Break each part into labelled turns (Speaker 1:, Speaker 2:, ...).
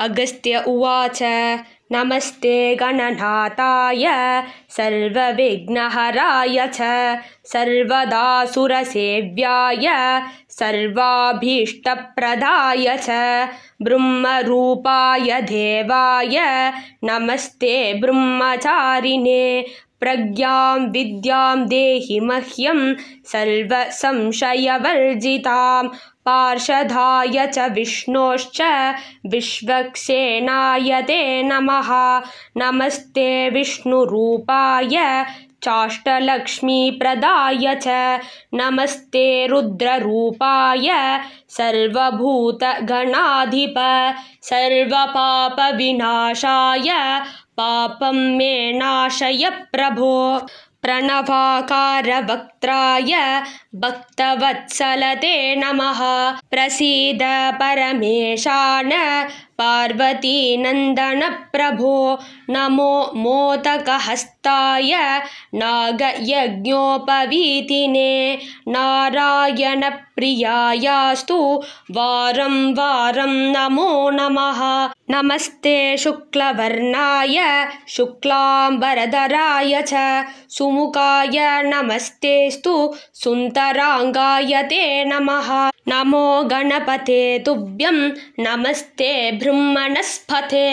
Speaker 1: अगस्त्य उवाच नमस्ते गणनाथाय सर्वविघ्नहराय च सर्वदासुरसेव्याय सर्वाभीष्टप्रदाय च ब्रह्मरूपाय देवाय नमस्ते ब्रह्मचारिणे प्रज्ञां विद्यां देहि मह्यं सर्वसंशयवर्जितां पार्षदाय च विष्णोश्च विश्वक्सेनाय ते नमः नमस्ते विष्णुरूपाय चाष्टलक्ष्मीप्रदाय च नमस्ते रुद्ररूपाय सर्वभूतगणाधिप सर्वपापविनाशाय पापं मे नाशय प्रभो प्रणवाकारवक्त्राय भक्तवत्सलते नमः प्रसीद परमेशान पार्वतीनन्दन प्रभो नमो मोदकहस्ताय नागयज्ञोपवीतिने नारायणप्रियायास्तु वारं वारं नमो नमः नमस्ते शुक्लवर्णाय शुक्लाम्बरधराय च सुमुखाय नमस्तेस्तु सुन्तरांगाय ते नमः नमो गणपते तुभ्यं नमस्ते ब्रह्मणस्पते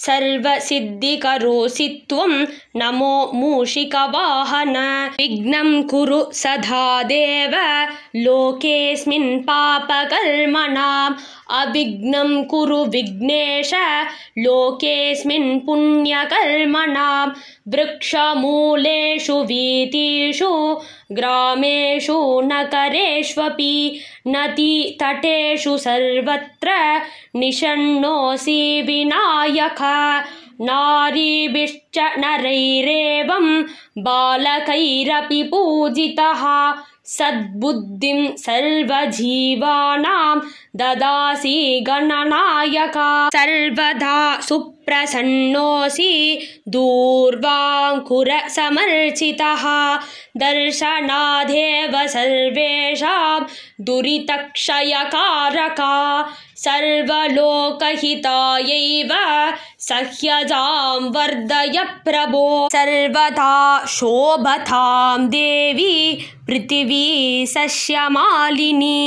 Speaker 1: सर्वसिद्धिकरोसि त्वं नमो मूषिकवाहन विघ्नं कुरु सदा देव लोकेऽस्मिन् पापकर्मणाम् अविघ्नं कुरु विघ्नेश लोकेऽस्मिन् पुण्यकर्मणां वृक्षमूलेषु वीथीषु ग्रामेषु नगरेष्वपि नदीतटेषु सर्वत्र निषण्णोऽसि विनायक नारीभिश्च नरैरेवं बालकैरपि पूजितः सद्बुद्धिं सर्वजीवानां ददासि गणनायक सर्वदा सुप्रसन्नोऽसि दूर्वाङ्कुरसमर्चितः दर्शनादेव सर्वेषां दुरितक्षयकारक सर्वलोकहितायैव सह्यजां वर्धय प्रभो सर्वदा शोभतां देवी पृथिवी सस्यमालिनी।